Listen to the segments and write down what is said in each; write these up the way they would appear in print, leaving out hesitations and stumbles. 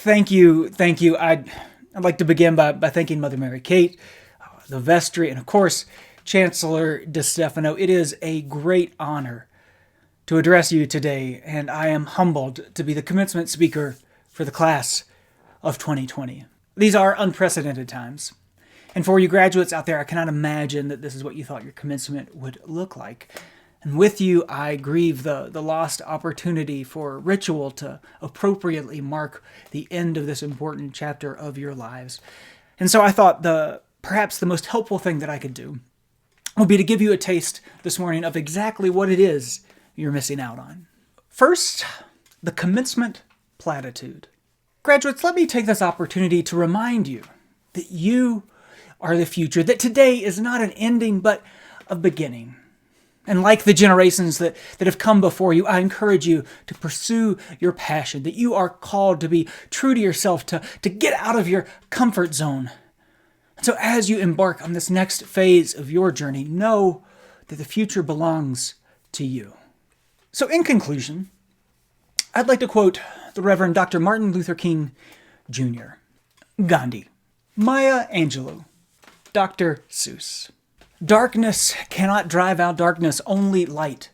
Thank you. Thank you. I'd like to begin by thanking Mother Mary Kate, the vestry, and of course, Chancellor DeStefano. It is a great honor to address you today, and I am humbled to be the commencement speaker for the class of 2020. These are unprecedented times. And for you graduates out there, I cannot imagine that this is what you thought your commencement would look like. And with you, I grieve the lost opportunity for ritual to appropriately mark the end of this important chapter of your lives. And so I thought perhaps the most helpful thing that I could do would be to give you a taste this morning of exactly what it is you're missing out on. First, the commencement platitude. Graduates, let me take this opportunity to remind you that you are the future, that today is not an ending, but a beginning. And like the generations that have come before you, I encourage you to pursue your passion, that you are called to be true to yourself, to get out of your comfort zone. And so as you embark on this next phase of your journey, know that the future belongs to you. So in conclusion, I'd like to quote the Reverend Dr. Martin Luther King Jr., Gandhi, Maya Angelou, Dr. Seuss. Darkness cannot drive out darkness. Only light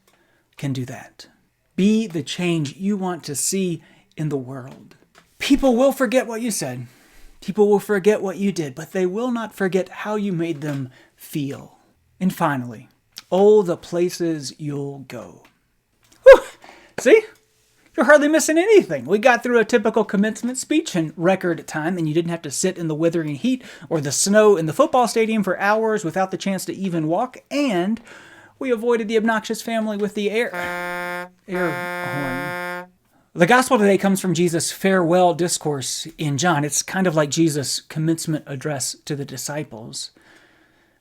can do that. Be the change you want to see in the world. People will forget what you said. People will forget what you did, but they will not forget how you made them feel. And finally, oh, the places you'll go. Whew. See? You're hardly missing anything. We got through a typical commencement speech in record time, and you didn't have to sit in the withering heat or the snow in the football stadium for hours without the chance to even walk, and we avoided the obnoxious family with the air horn. The gospel today comes from Jesus' farewell discourse in John. It's kind of like Jesus' commencement address to the disciples.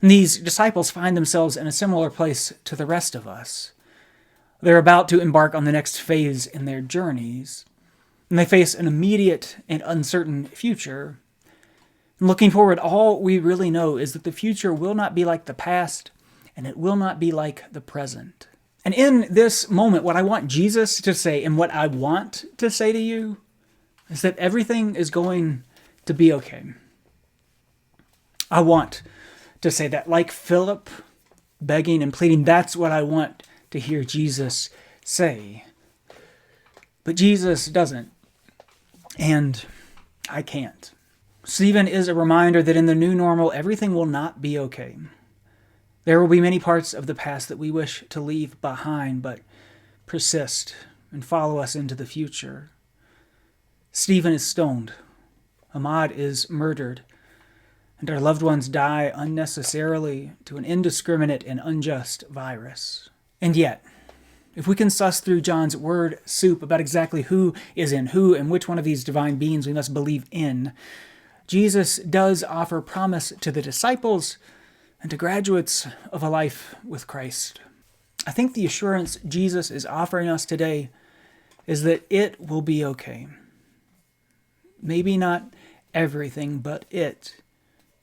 And these disciples find themselves in a similar place to the rest of us. They're about to embark on the next phase in their journeys, and they face an immediate and uncertain future. And looking forward, all we really know is that the future will not be like the past, and it will not be like the present. And in this moment, what I want Jesus to say, and what I want to say to you, is that everything is going to be okay. I want to say that, like Philip, begging and pleading, that's what I want to hear Jesus say. But Jesus doesn't, and I can't. Stephen is a reminder that in the new normal, everything will not be okay. There will be many parts of the past that we wish to leave behind, but persist and follow us into the future. Stephen is stoned. Ahmad is murdered. And our loved ones die unnecessarily to an indiscriminate and unjust virus. And yet, if we can suss through John's word soup about exactly who is in who and which one of these divine beings we must believe in, Jesus does offer promise to the disciples and to graduates of a life with Christ. I think the assurance Jesus is offering us today is that it will be okay. Maybe not everything, but it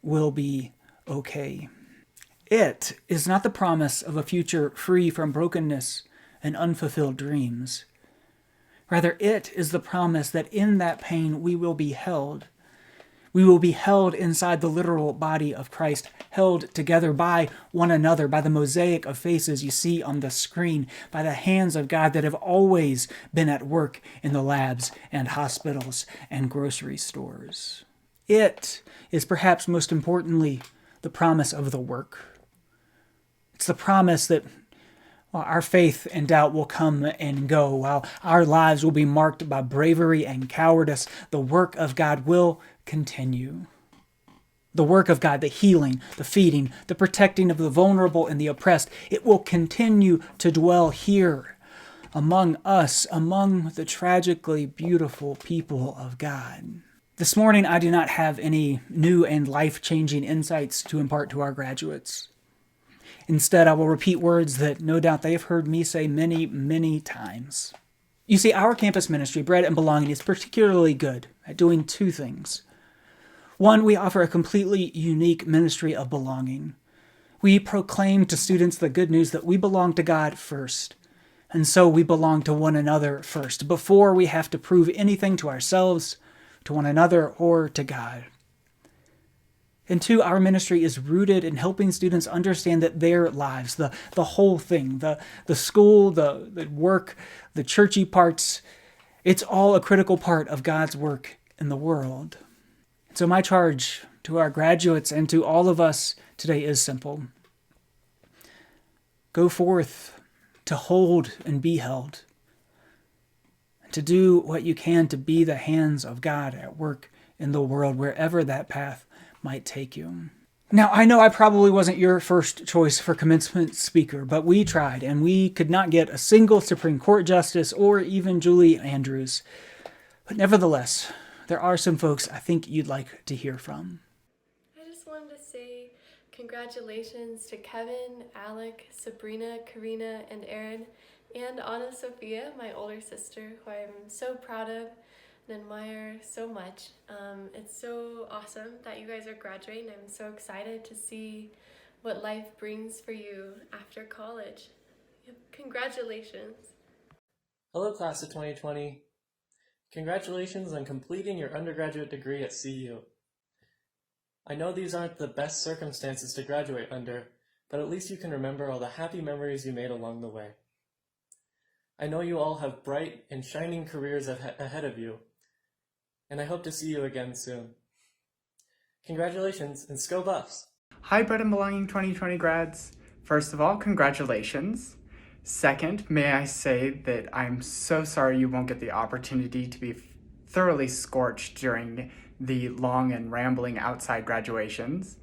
will be okay. It is not the promise of a future free from brokenness and unfulfilled dreams. Rather, it is the promise that in that pain we will be held. We will be held inside the literal body of Christ, held together by one another, by the mosaic of faces you see on the screen, by the hands of God that have always been at work in the labs and hospitals and grocery stores. It is perhaps most importantly the promise of the work. It's the promise that while our faith and doubt will come and go, while our lives will be marked by bravery and cowardice, the work of God will continue. The work of God, the healing, the feeding, the protecting of the vulnerable and the oppressed, it will continue to dwell here among us, among the tragically beautiful people of God. This morning, I do not have any new and life-changing insights to impart to our graduates. Instead, I will repeat words that no doubt they have heard me say many, many times. You see, our campus ministry, Bread and Belonging, is particularly good at doing two things. One, we offer a completely unique ministry of belonging. We proclaim to students the good news that we belong to God first, and so we belong to one another first, before we have to prove anything to ourselves, to one another or to God. And two, our ministry is rooted in helping students understand that their lives, the whole thing, the school, the work, the churchy parts, it's all a critical part of God's work in the world. So my charge to our graduates and to all of us today is simple. Go forth to hold and be held, to do what you can to be the hands of God at work in the world, wherever that path might take you. Now, I know I probably wasn't your first choice for commencement speaker, but we tried, and we could not get a single Supreme Court justice or even Julie Andrews. But nevertheless, there are some folks I think you'd like to hear from. I just wanted to say congratulations to Kevin, Alec, Sabrina, Karina, and Aaron, and Anna Sophia, my older sister, who I'm so proud of and admire so much. It's so awesome that you guys are graduating. I'm so excited to see what life brings for you after college. Yep. Congratulations. Hello, class of 2020. Congratulations on completing your undergraduate degree at CU. I know these aren't the best circumstances to graduate under, but at least you can remember all the happy memories you made along the way. I know you all have bright and shining careers ahead of you, and I hope to see you again soon. Congratulations, and Sco Buffs! Hi, Bread and Belonging 2020 grads. First of all, congratulations. Second, may I say that I'm so sorry you won't get the opportunity to be thoroughly scorched during the long and rambling outside graduations.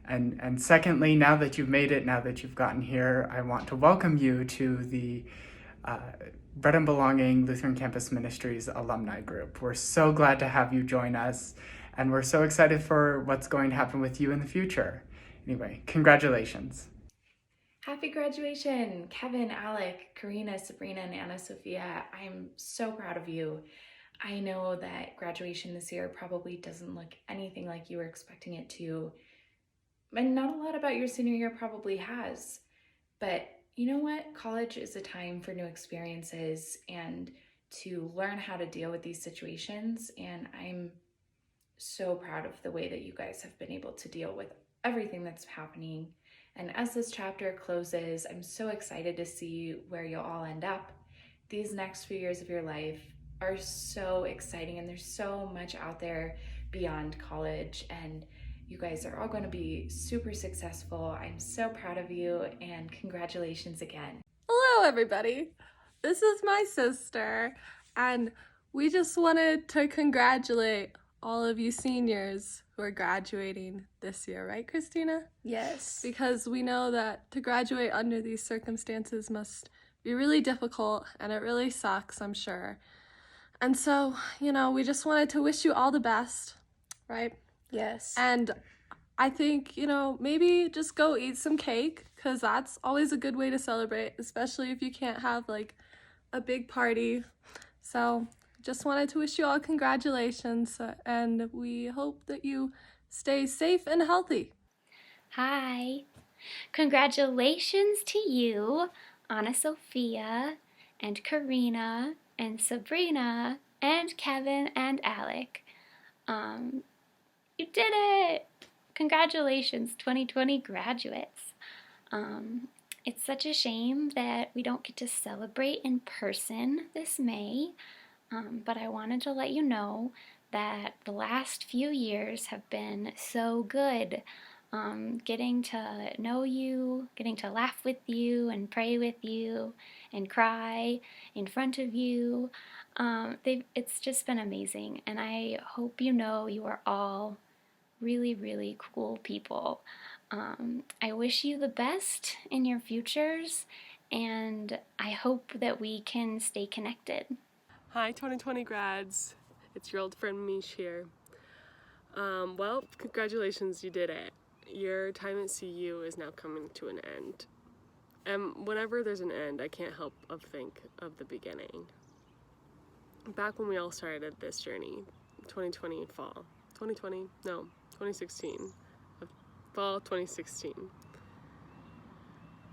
And secondly, now that you've made it, now that you've gotten here, I want to welcome you to the Bread and Belonging Lutheran Campus Ministries alumni group. We're so glad to have you join us, and we're so excited for what's going to happen with you in the future. Anyway, congratulations. Happy graduation, Kevin, Alec, Karina, Sabrina, and Anna Sophia. I'm so proud of you. I know that graduation this year probably doesn't look anything like you were expecting it to, and not a lot about your senior year probably has. But you know what? College is a time for new experiences and to learn how to deal with these situations, and I'm so proud of the way that you guys have been able to deal with everything that's happening. And as this chapter closes, I'm so excited to see where you'll all end up. These next few years of your life are so exciting, and there's so much out there beyond college, and you guys are all going to be super successful. I'm so proud of you, and congratulations again. Hello, everybody. This is my sister, and we just wanted to congratulate all of you seniors who are graduating this year, right, Christina? Yes. Because we know that to graduate under these circumstances must be really difficult, and it really sucks, I'm sure. And so, we just wanted to wish you all the best, right? Yes. And I think, maybe just go eat some cake, because that's always a good way to celebrate, especially if you can't have, a big party. So just wanted to wish you all congratulations, and we hope that you stay safe and healthy. Hi. Congratulations to you, Anna Sophia, and Karina, and Sabrina, and Kevin, and Alec. You did it! Congratulations, 2020 graduates. It's such a shame that we don't get to celebrate in person this May, but I wanted to let you know that the last few years have been so good. Getting to know you, getting to laugh with you and pray with you and cry in front of you. It's just been amazing, and I hope you know you are all really, really cool people. I wish you the best in your futures, and I hope that we can stay connected. Hi, 2020 grads. It's your old friend Mish here. Well, congratulations, you did it. Your time at CU is now coming to an end. And whenever there's an end, I can't help but think of the beginning. Back when we all started this journey, 2020 fall. 2020? No, 2016. Fall 2016.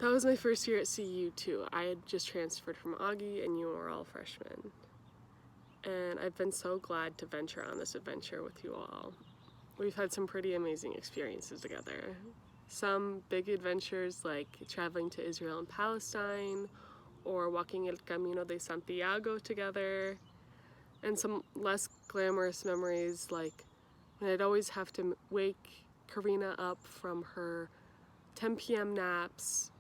That was my first year at CU too. I had just transferred from Augie, and you were all freshmen. and I've been so glad to venture on this adventure with you all. We've had some pretty amazing experiences together. Some big adventures like traveling to Israel and Palestine, or walking El Camino de Santiago together, and some less glamorous memories like when I'd always have to wake Karina up from her 10 p.m. naps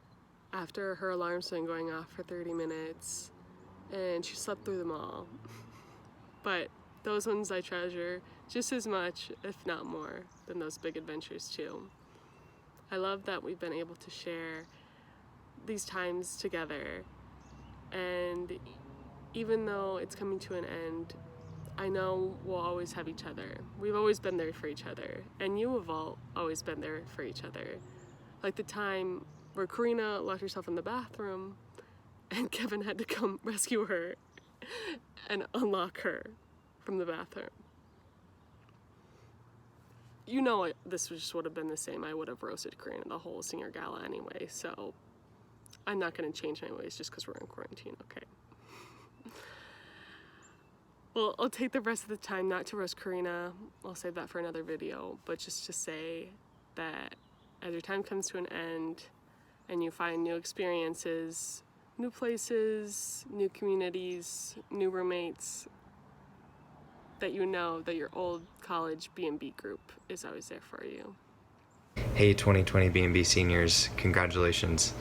after her alarm's been going off for 30 minutes, and she slept through them all. But those ones I treasure just as much, if not more, than those big adventures too. I love that we've been able to share these times together, and even though it's coming to an end, I know we'll always have each other. We've always been there for each other, and you have all always been there for each other. Like the time where Karina locked herself in the bathroom and Kevin had to come rescue her and unlock her from the bathroom. You know, this just would have been the same. I would have roasted Karina the whole Singer Gala anyway, so I'm not going to change my ways just because we're in quarantine, okay? Well, I'll take the rest of the time not to roast Karina. I'll save that for another video, but just to say that as your time comes to an end and you find new experiences, new places, new communities, new roommates, that you know that your old college B+B group is always there for you. Hey 2020 B+B seniors, congratulations.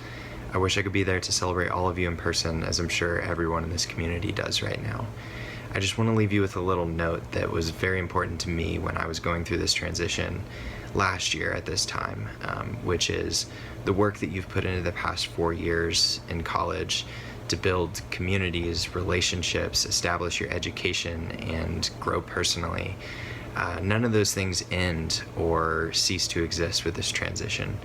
I wish I could be there to celebrate all of you in person, as I'm sure everyone in this community does right now. I just want to leave you with a little note that was very important to me when I was going through this transition last year at this time, which is the work that you've put into the past 4 years in college to build communities, relationships, establish your education, and grow personally. None of those things end or cease to exist with this transition.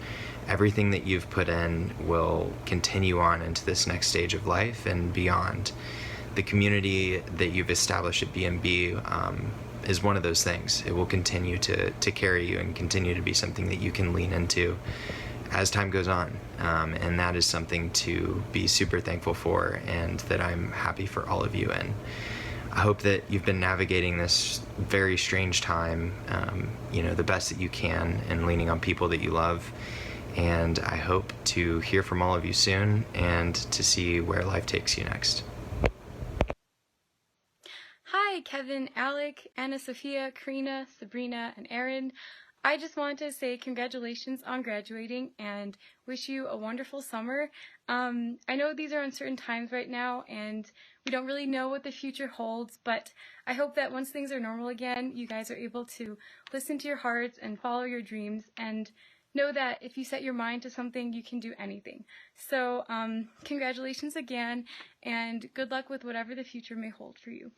Everything that you've put in will continue on into this next stage of life and beyond. The community that you've established at B+B is one of those things. It will continue to carry you and continue to be something that you can lean into as time goes on. And that is something to be super thankful for, and that I'm happy for all of you in. I hope that you've been navigating this very strange time, the best that you can, and leaning on people that you love. And I hope to hear from all of you soon and to see where life takes you next. Hi, Kevin, Alec, Anna Sophia, Karina, Sabrina, and Erin. I just want to say congratulations on graduating and wish you a wonderful summer. I know these are uncertain times right now and we don't really know what the future holds, but I hope that once things are normal again, you guys are able to listen to your hearts and follow your dreams, and know that if you set your mind to something, you can do anything. So congratulations again, and good luck with whatever the future may hold for you.